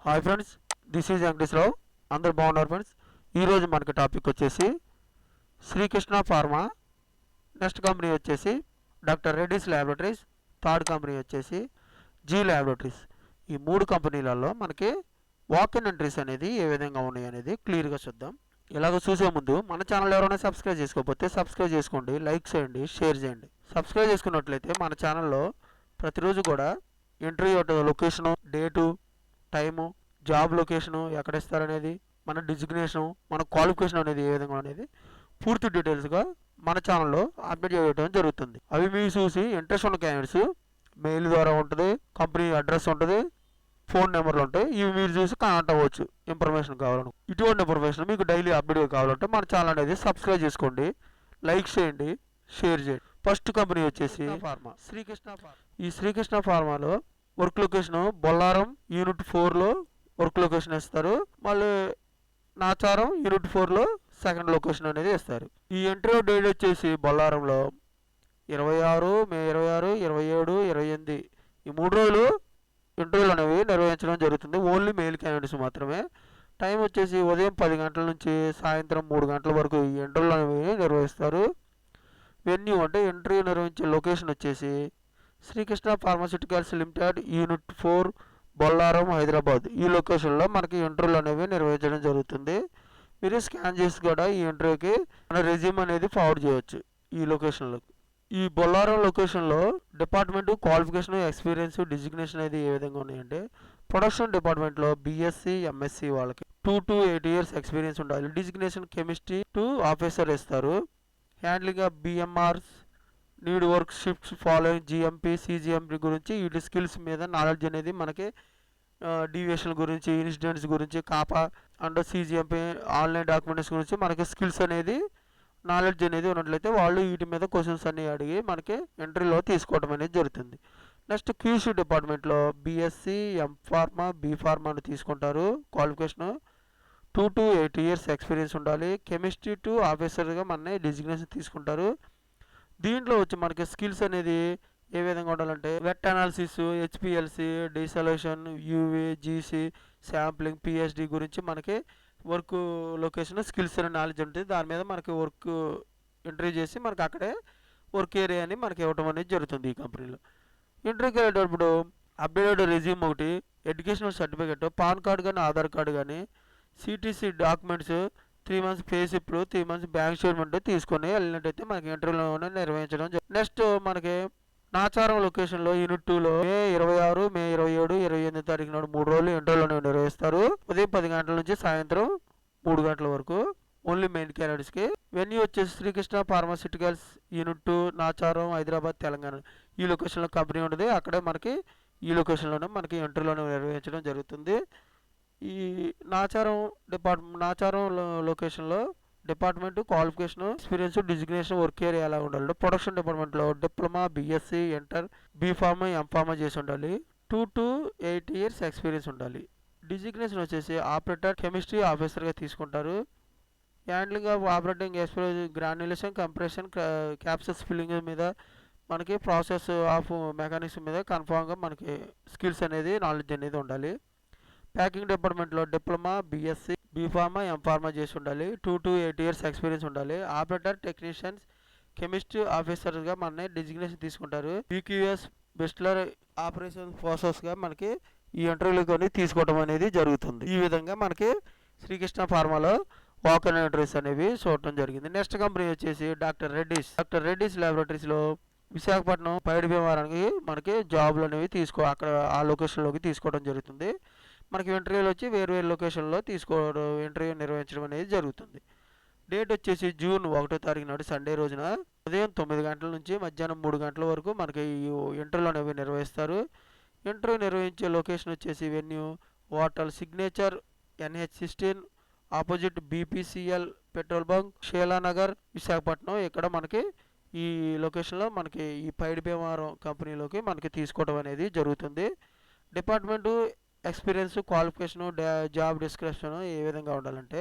Hi friends, this is Venkateswara Rao. అందరు బాగున్నారు friends. ఈరోజు మనకి టాపిక్ వచ్చేసి శ్రీకృష్ణ ఫార్మా. నెక్స్ట్ కంపెనీ వచ్చేసి doctor Reddy's laboratories. Third company వచ్చేసి జీ ల్యాబొరేటరీస్. ఈ మూడు కంపెనీలలో మనకి వాక్-ఇన్ ఎంట్రీస్ అనేది ఏ విధంగా ఉన్నాయి అనేది క్లియర్గా చూద్దాం. ఇలాగ చూసే ముందు మన ఛానల్ ఎవరైనా సబ్స్క్రైబ్ చేసుకోకపోతే సబ్స్క్రైబ్ చేసుకోండి, లైక్ చేయండి, షేర్ చేయండి. సబ్స్క్రైబ్ చేసుకున్నట్లయితే మన ఛానల్లో ప్రతిరోజు కూడా entry location, date, time, job location ఎక్కడ ఇస్తారనేది, మన డిజిగ్నేషను, మన క్వాలిఫికేషన్ అనేది ఏ విధంగా అనేది పూర్తి డీటెయిల్స్గా మన ఛానల్లో అప్డేట్ చేయడం జరుగుతుంది. అవి మీరు చూసి ఇంట్రెస్ట్ ఉన్న క్యాండిడేట్స్ మెయిల్ ద్వారా ఉంటుంది, కంపెనీ అడ్రస్ ఉంటుంది, ఫోన్ నెంబర్లు ఉంటాయి. ఇవి మీరు చూసి కాంటాక్ట్ అవ్వచ్చు ఇన్ఫర్మేషన్ కావాలను. ఇటువంటి ఇన్ఫర్మేషన్ మీకు డైలీ అప్డేట్ కావాలంటే మన ఛానల్ అనేది సబ్స్క్రైబ్ చేసుకోండి, లైక్ చేయండి, షేర్ చేయండి. ఫస్ట్ కంపెనీ వచ్చేసి ఫార్మా, శ్రీకృష్ణ ఫార్మా. ఈ శ్రీకృష్ణ ఫార్మాలో వర్క్ లొకేషన్ బొల్లారం యూనిట్ 4లో వర్క్ లొకేషన్ ఇస్తారు. మళ్ళీ నాచారం యూనిట్ 4లో సెకండ్ లొకేషన్ అనేది ఇస్తారు. ఈ ఇంటర్వ్యూ డేట్ వచ్చేసి బొల్లారంలో 26 మే 26, 27, 28 ఈ 3 రోజులు ఇంటర్వ్యూలు అనేవి నిర్వహించడం జరుగుతుంది. ఓన్లీ మెయిల్ క్యాండిడేట్స్ మాత్రమే. టైం వచ్చేసి ఉదయం 10 గంటల నుంచి సాయంత్రం 3 గంటల వరకు ఈ ఇంటర్వ్యూలు అనేవి నిర్వహిస్తారు. వెన్యూ అంటే ఇంటర్వ్యూ నిర్వహించే లొకేషన్ వచ్చేసి Srikrishna pharmaceuticals limited unit 4 Bollaram Hyderabad. ఈ లొకేషన్లో మనకి ఇంటర్వ్యూలు అనేవి నిర్వహించడం జరుగుతుంది. మీరు స్కాన్ చేసి కూడా ఈ ఇంటర్వ్యూకి మన రెజ్యూమ్ అనేది ఫార్వర్డ్ చేయవచ్చు ఈ లొకేషన్లో. ఈ బొల్లారం లొకేషన్లో డిపార్ట్మెంట్ క్వాలిఫికేషన్, ఎక్స్పీరియన్స్, డిజిగ్నేషన్ అనేది ఏ విధంగా ఉన్నాయంటే ప్రొడక్షన్ డిపార్ట్మెంట్లో బీఎస్సీ, ఎంఎస్సీ వాళ్ళకి 2 to 8 years ఎక్స్పీరియన్స్ ఉండాలి. డిజిగ్నేషన్ కెమిస్ట్రీ టు ఆఫీసర్ ఇస్తారు. Handling of BMRs, need work shifts following GMP, cGMP గురించి వీటి స్కిల్స్ మీద నాలెడ్జ్ అనేది మనకి డీవియేషన్ గురించి, ఇన్సిడెంట్స్ గురించి, కాపా అండ్ సిజిఎంపీ ఆన్లైన్ డాక్యుమెంట్స్ గురించి మనకి స్కిల్స్ అనేది నాలెడ్జ్ అనేది ఉన్నట్లయితే వాళ్ళు వీటి మీద క్వశ్చన్స్ అన్ని అడిగి మనకి ఎంట్రీలో తీసుకోవడం అనేది జరుగుతుంది. నెక్స్ట్ క్యూసీ డిపార్ట్మెంట్లో బీఎస్సీ, ఎం ఫార్మా, బీ ఫార్మాను తీసుకుంటారు. క్వాలిఫికేషన్ 2 to 8 years ఎక్స్పీరియన్స్ ఉండాలి. కెమిస్ట్రీ టు ఆఫీసర్గా మన డిజిగ్నేషన్ తీసుకుంటారు. దీంట్లో వచ్చి మనకి స్కిల్స్ అనేది ఏ విధంగా ఉండాలంటే wet analysis, HPLC, dissolution, UV, GC, sampling, PhD గురించి మనకి వర్క్ లొకేషన్ స్కిల్స్ అనే నాలెడ్జ్ ఉంటుంది. దాని మీద మనకి వర్క్ ఎంట్రీ చేసి మనకి అక్కడే వర్క్ ఏరియా అని మనకి ఇవ్వడం అనేది జరుగుతుంది ఈ కంపెనీలో. ఇంటర్వ్యూకి వెళ్ళేటప్పుడు అప్డేటెడ్ రెజ్యూమ్ ఒకటి, ఎడ్యుకేషనల్ సర్టిఫికేట్, పాన్ కార్డు కానీ ఆధార్ కార్డు కానీ, CTC documents, 3 months pay slip, 3 months bank statement తీసుకొని వెళ్ళినట్టయితే మనకి ఇంటర్వ్యూలో నిర్వహించడం. నెక్స్ట్ మనకి నాచారం లొకేషన్లో యూనిట్ 2లో మే 26, మే 27, 28 తారీఖు నాడు 3 రోజులు ఇంటర్వ్యూలను నిర్వహిస్తారు. ఉదయం 10 గంటల నుంచి సాయంత్రం 3 గంటల వరకు ఓన్లీ మెయిన్ క్యాండిడేట్స్కి. వెన్యూ వచ్చేసి శ్రీకృష్ణ ఫార్మాస్యూటికల్స్ యూనిట్ 2 నాచారం హైదరాబాద్ తెలంగాణ. ఈ లొకేషన్లో కంపెనీ ఉంటుంది. అక్కడే మనకి ఈ లొకేషన్లోనే మనకి ఇంటర్వ్యూలను నిర్వహించడం జరుగుతుంది. ఈ నాచారం లొకేషన్లో department qualification, experience, designation, work area ఎలా ఉండాలి. ప్రొడక్షన్ డిపార్ట్మెంట్లో diploma, BSc, inter, B pharma, M pharma చేసి ఉండాలి. 2 to 8 years ఎక్స్పీరియన్స్ ఉండాలి. డిజిగ్నేషన్ వచ్చేసి ఆపరేటర్, కెమిస్ట్రీ ఆఫీసర్గా తీసుకుంటారు. Handling of operating experience, granulation, compression, capsules filling మీద మనకి ప్రాసెస్ ఆఫ్ మెకానిక్స్ మీద కన్ఫామ్గా మనకి స్కిల్స్ అనేది నాలెడ్జ్ అనేది ఉండాలి. ప్యాకింగ్ డిపార్ట్మెంట్లో diploma, BSc, B pharma, M pharma చేసి ఉండాలి. 2 to 8 years ఎక్స్పీరియన్స్ ఉండాలి. ఆపరేటర్, టెక్నీషియన్స్, కెమిస్ట్రీ ఆఫీసర్గా మన డిజిగ్నేషన్ తీసుకుంటారు. బీక్యూఎస్, బెస్ట్లర్ ఆపరేషన్ ప్రాసెస్గా మనకి ఈ ఇంటర్వ్యూలో తీసుకోవడం అనేది జరుగుతుంది. ఈ విధంగా మనకి శ్రీకృష్ణ ఫార్మాలో వాక్-ఇన్ ఇంటర్వ్యూస్ అనేవి చూడటం జరిగింది. నెక్స్ట్ కంపెనీ వచ్చేసి డాక్టర్ రెడ్డిస్ ల్యాబొరేటరీస్లో విశాఖపట్నం పైడి భీమవరానికి మనకి జాబ్లు అనేవి అక్కడ ఆ లొకేషన్లోకి తీసుకోవడం జరుగుతుంది. మనకి ఇంటర్వ్యూలు వచ్చి వేరు లొకేషన్లో ఇంటర్వ్యూ నిర్వహించడం అనేది జరుగుతుంది. డేట్ వచ్చేసి జూన్ 1వ తారీఖు నాడు సండే రోజున ఉదయం 9 గంటల నుంచి మధ్యాహ్నం 3 గంటల వరకు మనకి ఈ ఇంటర్వ్యూలు అనేవి నిర్వహిస్తారు. ఇంటర్వ్యూ నిర్వహించే లొకేషన్ వచ్చేసి venue hotel signature, NH16 opposite BPCL petrol bunk, Sheelanagar, Visakhapatnam. ఇక్కడ మనకి ఈ లొకేషన్లో మనకి ఈ పైడి భీమవరం కంపెనీలోకి మనకి తీసుకోవడం అనేది జరుగుతుంది. Department experience, qualification, job description ఏ విధంగా ఉండాలంటే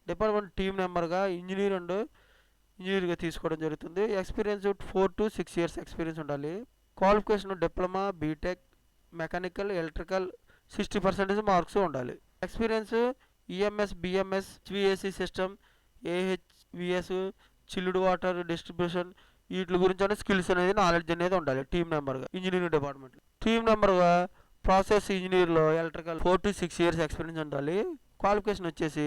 డిపార్ట్మెంట్ టీమ్ మెంబర్గా ఇంజనీర్గా తీసుకోవడం జరుగుతుంది. ఎక్స్పీరియన్స్ 4 to 6 years ఎక్స్పీరియన్స్ ఉండాలి. Qualification diploma, BTech, mechanical, electrical, 60% marks ఉండాలి. Experience EMS, BMS, HVAC system, AHVS, chilled water distribution వీటి గురించి స్కిల్స్ అనేది నాలెడ్జ్ అనేది ఉండాలి. టీమ్ మెంబర్గా ఇంజనీరింగ్ డిపార్ట్మెంట్ టీమ్ మెంబర్గా ప్రాసెస్ ఇంజనీర్లో ఎలక్ట్రికల్ 4 to 6 years ఎక్స్పీరియన్స్ ఉండాలి. క్వాలిఫికేషన్ వచ్చేసి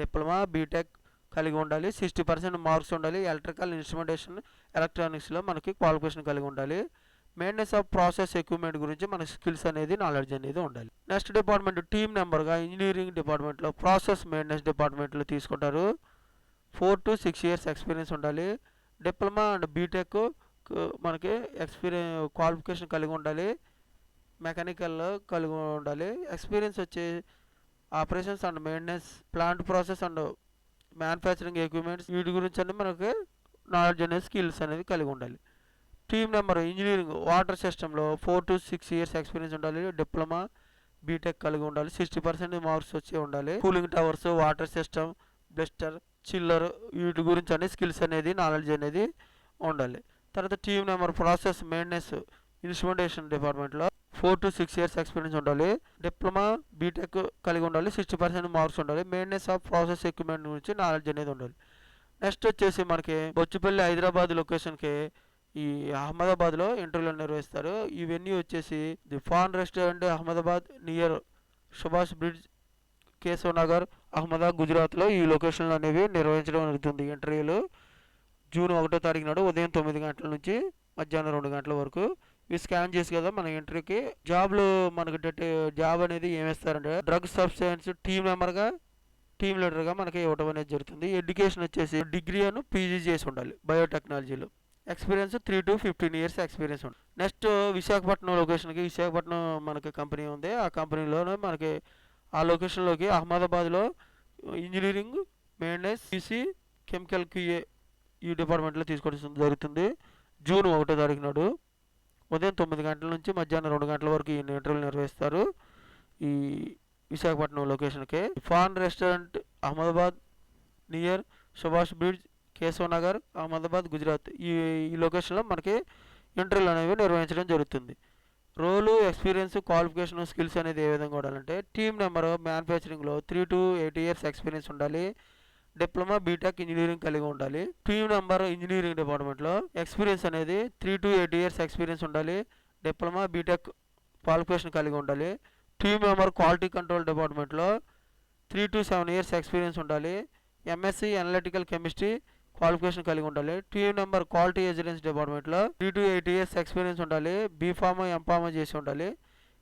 డిప్లొమా, బీటెక్ కలిగి ఉండాలి. 60% మార్క్స్ ఉండాలి. ఎలక్ట్రికల్, ఇన్స్ట్రుమెంటేషన్, ఎలక్ట్రానిక్స్లో మనకి క్వాలిఫికేషన్ కలిగి ఉండాలి. మెయింటెనెన్స్ ఆఫ్ ప్రాసెస్ ఎక్విప్మెంట్ గురించి మనకి స్కిల్స్ అనేది నాలెడ్జ్ అనేది ఉండాలి. నెక్స్ట్ డిపార్ట్మెంట్ టీమ్ నెంబర్గా ఇంజనీరింగ్ డిపార్ట్మెంట్లో ప్రాసెస్ మెయింటెనెన్స్ డిపార్ట్మెంట్లో తీసుకుంటారు. 4 to 6 years ఎక్స్పీరియన్స్ ఉండాలి. డిప్లొమా అండ్ బీటెక్ మనకి క్వాలిఫికేషన్ కలిగి ఉండాలి. మెకానికల్లో కలిగి ఉండాలి. ఎక్స్పీరియన్స్ వచ్చి operations and maintenance, plant process and manufacturing equipments వీటి గురించి మనకి నాలెడ్జ్ అనేది స్కిల్స్ అనేది కలిగి ఉండాలి. టీమ్ నెంబర్ ఇంజనీరింగ్ వాటర్ సిస్టంలో 4 to 6 years ఎక్స్పీరియన్స్ ఉండాలి. డిప్లొమా, బీటెక్ కలిగి ఉండాలి. 60% మార్క్స్ వచ్చి ఉండాలి. Cooling towers, water system, blister, chiller వీటి గురించి స్కిల్స్ అనేది నాలెడ్జ్ అనేది ఉండాలి. తర్వాత team number process maintenance instrumentation డిపార్ట్మెంట్లో 4 to 6 years ఎక్స్పీరియన్స్ ఉండాలి. డిప్లొమా, బీటెక్ కలిగి ఉండాలి. 60% మార్క్స్ ఉండాలి. మెయింటెనెన్స్ ఆఫ్ ప్రాసెస్ ఎక్విప్మెంట్ గురించి నాలెడ్జ్ అనేది ఉండాలి. నెక్స్ట్ వచ్చేసి మనకి బొచ్చుపల్లి హైదరాబాద్ లొకేషన్కి ఈ అహ్మదాబాద్లో ఇంటర్వ్యూలు నిర్వహిస్తారు. ఈ వెన్యూ వచ్చేసి the fan restaurant Ahmedabad near Subhash bridge, Keshav Nagar, Ahmedabad, గుజరాత్లో ఈ లొకేషన్లు అనేవి నిర్వహించడం జరుగుతుంది. ఇంటర్వ్యూలు June 1వ తారీఖు నాడు ఉదయం 9 గంటల నుంచి మధ్యాహ్నం 2 గంటల వరకు. ఇవి స్కాన్ చేసి కదా మన ఇంటర్వ్యూకి జాబ్లో మనకి జాబ్ అనేది ఏమిస్తారంటే డ్రగ్ సబ్స్టెన్స్ టీమ్ మెంబర్గా, టీమ్ లీడర్గా మనకి ఇవ్వడం అనేది జరుగుతుంది. ఎడ్యుకేషన్ వచ్చేసి డిగ్రీ అను పీజీ చేసి ఉండాలి బయోటెక్నాలజీలో. ఎక్స్పీరియన్స్ 3 to 15 years ఎక్స్పీరియన్స్ ఉంది. నెక్స్ట్ విశాఖపట్నం లొకేషన్కి, విశాఖపట్నం మనకి కంపెనీ ఉంది. ఆ కంపెనీలోనే మనకి ఆ లొకేషన్లోకి అహ్మదాబాద్లో engineering, maintenance, EC, chemical QA ఈ డిపార్ట్మెంట్లో తీసుకోవడం జరుగుతుంది. June 1వ తారీఖు నాడు ఉదయం 9 గంటల నుంచి మధ్యాహ్నం 2 గంటల వరకు ఈ ఇంటర్వ్యూలు నిర్వహిస్తారు. ఈ విశాఖపట్నం లొకేషన్కి fan restaurant Ahmedabad near Subhash bridge, Keshav Nagar, Ahmedabad, Gujarat ఈ లొకేషన్లో మనకి ఇంటర్వ్యూలు అనేవి నిర్వహించడం జరుగుతుంది. రోలు, ఎక్స్పీరియన్స్, క్వాలిఫికేషన్, స్కిల్స్ అనేది ఏ విధంగా ఉండాలంటే టీమ్ నెంబర్ మ్యానుఫ్యాక్చరింగ్లో 3 to 8 years ఎక్స్పీరియన్స్ ఉండాలి. డిప్లొమా, బీటెక్, ఇంజనీరింగ్ కలిగి ఉండాలి. టీమ్ నెంబర్ ఇంజనీరింగ్ డిపార్ట్మెంట్లో ఎక్స్పీరియన్స్ అనేది 3 to 8 years ఎక్స్పీరియన్స్ ఉండాలి. డిప్లొమా, బీటెక్ క్వాలిఫికేషన్ కలిగి ఉండాలి. టీమ్ మెంబర్ క్వాలిటీ కంట్రోల్ డిపార్ట్మెంట్లో 3 to 7 years ఎక్స్పీరియన్స్ ఉండాలి. ఎంఎస్సి అనలిటికల్ కెమిస్ట్రీ క్వాలిఫికేషన్ కలిగి ఉండాలి. టీమ్ నెంబర్ క్వాలిటీ ఎజెన్స్ డిపార్ట్మెంట్లో 3 to 8 years ఎక్స్పీరియన్స్ ఉండాలి. బీఫార్మా, ఎంఫార్మా చేసి ఉండాలి.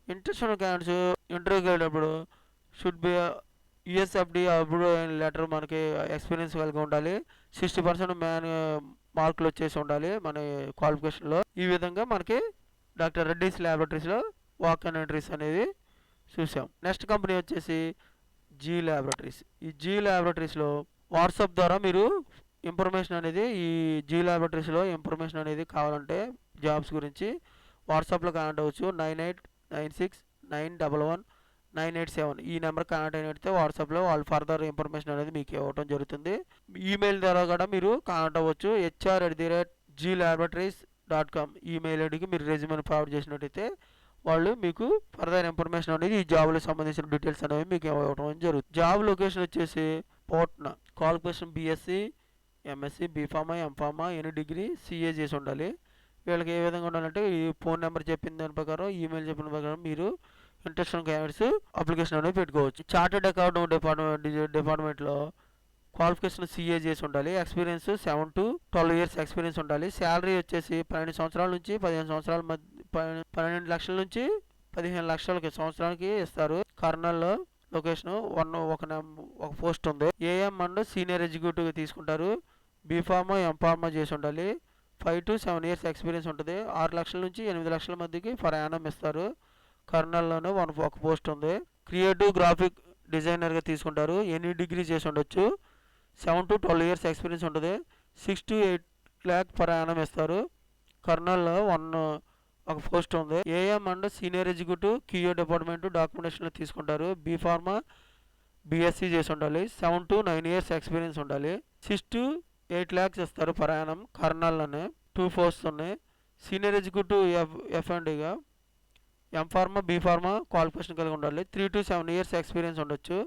ఇంటర్నేషనల్ క్యాండిడేట్స్ ఇంటర్వ్యూకి వెళ్ళినప్పుడు షుడ్ బి యుఎస్ఎఫ్డి అప్రూవ్ లెటర్ మనకి ఎక్స్పీరియన్స్ కలిగి ఉండాలి. 60% మార్కులు వచ్చేసి ఉండాలి మన క్వాలిఫికేషన్లో. ఈ విధంగా మనకి డాక్టర్ రెడ్డీస్ ల్యాబొరేటరీస్లో వాక్ అండ్ ఎంట్రీస్ అనేది చూసాం. నెక్స్ట్ కంపెనీ వచ్చేసి జీ ల్యాబొరేటరీస్. ఈ జీ ల్యాబొరేటరీస్లో వాట్సాప్ ద్వారా మీరు ఇన్ఫర్మేషన్ అనేది ఈ జీ ల్యాబొరేటరీస్లో ఇన్ఫర్మేషన్ అనేది కావాలంటే జాబ్స్ గురించి వాట్సాప్లో కాంటాక్ట్ అవ్వచ్చు. 9896911987 ఈ నెంబర్ కాంటాక్ట్ అయితే వాట్సాప్లో వాళ్ళు ఫర్దర్ ఇన్ఫర్మేషన్ అనేది మీకు ఇవ్వడం జరుగుతుంది. ఈమెయిల్ ద్వారా కూడా మీరు కాంటాక్ట్ అవ్వచ్చు. hr@glaboratories.com ఈమెయిల్ ఐడికి మీరు రెజ్యూమ్ని ఫార్వర్డ్ చేసినట్టయితే వాళ్ళు మీకు ఫర్దర్ ఇన్ఫర్మేషన్ అనేది ఈ జాబ్లకు సంబంధించిన డీటెయిల్స్ అనేవి మీకు ఇవ్వడం జరుగుతుంది. జాబ్ లొకేషన్ వచ్చేసి Patna. Qualification BSc, MSc, BPharma, MPharma, any degree, CA చేసి ఉండాలి. వీళ్ళకి ఏ విధంగా ఉండాలంటే ఈ ఫోన్ నెంబర్ చెప్పిన దాని ప్రకారం, ఈమెయిల్ చెప్పిన ప్రకారం మీరు ఇంట్రెస్టెడ్ క్యాండిడేట్స్ అప్లికేషన్ అనేది పెట్టుకోవచ్చు. చార్టెడ్ అకౌంట్ డిపార్ట్మెంట్లో క్వాలిఫికేషన్ సిఏ చేసి ఉండాలి. ఎక్స్పీరియన్స్ 7 to 12 years ఎక్స్పీరియన్స్ ఉండాలి. శాలరీ వచ్చేసి 12 సంవత్సరాల నుంచి 15 సంవత్సరాల మధ్య 12 లక్షల నుంచి 15 లక్షలకి సంవత్సరానికి ఇస్తారు. కర్నూలులో లొకేషన్ ఒక పోస్ట్ ఉంది. ఏఎం అండ్ సీనియర్ ఎగ్జిక్యూటివ్ తీసుకుంటారు. బీఫార్మా, ఎంఫార్మా చేసి ఉండాలి. 5 to 7 years ఎక్స్పీరియన్స్ ఉంటుంది. 6 లక్షల నుంచి 8 లక్షల మధ్యకి ఫర్ యానం ఇస్తారు. కర్నూలులోనే ఒక పోస్ట్ ఉంది. క్రియేటివ్ గ్రాఫిక్ డిజైనర్గా తీసుకుంటారు. ఎనీ డిగ్రీ చేసి ఉండొచ్చు. 7 to 12 years ఎక్స్పీరియన్స్ ఉంటుంది. 6 to 8 lakh ఫర్ యానం ఇస్తారు. కర్నూలులో ఒక పోస్ట్ ఉంది. AM and senior executive QA department డాక్యుమెంటేషన్లో తీసుకుంటారు. బీఫార్మా, బీఎస్సీ చేసి ఉండాలి. 7 to 9 years ఎక్స్పీరియన్స్ ఉండాలి. 6 to 8 lakhs ఇస్తారు పర్ యానం. కర్నూలులోనే 2 పోస్ట్స్ ఉన్నాయి. సీనియర్ ఎగ్జిక్యూటివ్ ఎఫ్ఎండ్గా M pharma B pharma qualification కలిగి ఉండాలి. 3 to 7 years ఎక్స్పీరియన్స్ ఉండొచ్చు.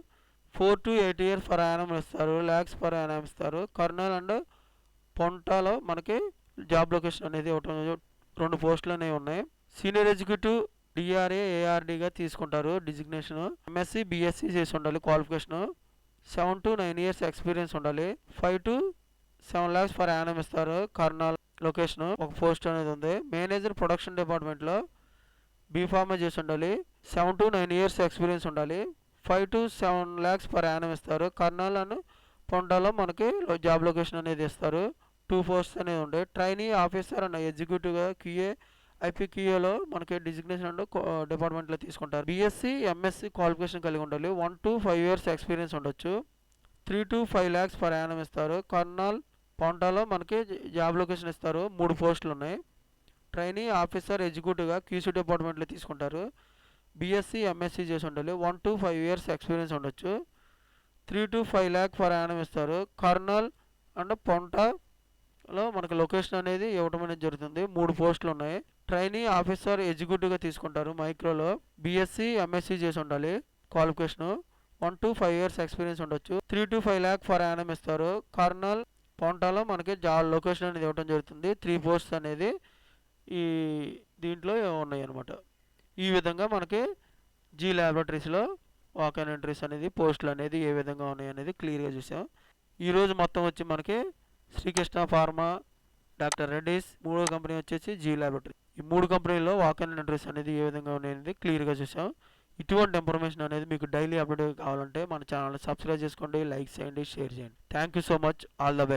4 to 8 years ఫర్ యానం ఇస్తారు, ల్యాక్స్ ఫర్ యానం ఇస్తారు. కర్నల్ అండ్ పొంటాలో మనకి జాబ్ లొకేషన్ అనేది ఒకటి 2 పోస్టులు అనేవి ఉన్నాయి. సీనియర్ ఎగ్జిక్యూటివ్ డిఆర్ఏ ఏఆర్డీగా తీసుకుంటారు డిజిగ్నేషన్. ఎంఎస్సి బిఎస్సి చేసి ఉండాలి. క్వాలిఫికేషన్ 7 to 9 years ఎక్స్పీరియన్స్ ఉండాలి. 5 to 7 lakhs ఫర్ యానం ఇస్తారు. కర్నల్ లొకేషన్ ఒక పోస్ట్ అనేది ఉంది. మేనేజర్ ప్రొడక్షన్ డిపార్ట్మెంట్లో బీఫార్మా చేసి ఉండాలి. 7 to 9 years ఎక్స్పీరియన్స్ ఉండాలి. 5 to 7 lakhs ఫర్ యానం ఇస్తారు. కర్నల్ అండ్ పొండాలో మనకి జాబ్ లొకేషన్ అనేది ఇస్తారు. 2 పోస్ట్స్ అనేది ఉండే. ట్రైనీ ఆఫీసర్ అండ్ ఎగ్జిక్యూటివ్గా క్యూఏ ఐపీక్యూఏలో మనకి డిజిగ్నేషన్ అండ్ డిపార్ట్మెంట్లో తీసుకుంటారు. బీఎస్సీ ఎంఎస్సీ క్వాలిఫికేషన్ కలిగి ఉండాలి. 1 to 5 years ఎక్స్పీరియన్స్ ఉండొచ్చు. 3 to 5 lakhs ఫర్ యానం ఇస్తారు. కర్నల్ పొంటాలో మనకి జాబ్ లొకేషన్ ఇస్తారు. 3 పోస్టులు ఉన్నాయి. ట్రైనీ ఆఫీసర్ ఎగ్జిక్యూటివ్గా క్యూసీ డిపార్ట్మెంట్లో తీసుకుంటారు. బీఎస్సీ ఎంఎస్సీ చేసి ఉండాలి. 1 to 5 years ఎక్స్పీరియన్స్ ఉండొచ్చు. 3 to 5 lakh ఫర్ యానం ఇస్తారు. కర్నల్ అండ్ పొంటాలో మనకి లొకేషన్ అనేది ఇవ్వడం అనేది జరుగుతుంది. 3 పోస్టులు ఉన్నాయి. ట్రైనీ ఆఫీసర్ ఎగ్జిక్యూటివ్గా తీసుకుంటారు. మైక్రోలో బీఎస్సీ ఎంఎస్సీ చేసి ఉండాలి. క్వాలిఫికేషన్ 1 to 5 years ఎక్స్పీరియన్స్ ఉండొచ్చు. 3 to 5 lakh ఫర్ యానం ఇస్తారు. కర్నల్ పొంటాలో మనకి జాబ్ లొకేషన్ అనేది ఇవ్వడం జరుగుతుంది. 3 పోస్ట్స్ అనేది ఈ దీంట్లో ఉన్నాయి అన్నమాట. ఈ విధంగా మనకి జీ ల్యాబొరేటరీస్లో వాక్-ఇన్ ఎంట్రీస్ అనేది పోస్టులు అనేది ఏ విధంగా ఉన్నాయి అనేది క్లియర్గా చూసాం. ఈరోజు మొత్తం వచ్చి మనకి శ్రీకృష్ణ ఫార్మా, డాక్టర్ రెడ్డీస్, 3వ కంపెనీ వచ్చేసి జీ ల్యాబొరేటరీ. ఈ 3 కంపెనీల్లో వాక్-ఇన్ ఎంట్రీస్ అనేది ఏ విధంగా ఉన్నాయి అనేది క్లియర్గా చూసాం. ఇటువంటి ఇన్ఫర్మేషన్ అనేది మీకు డైలీ అప్డేట్ కావాలంటే మన ఛానల్ని సబ్స్క్రైబ్ చేసుకోండి, లైక్ చేయండి, షేర్ చేయండి. Thank you so much. All the best.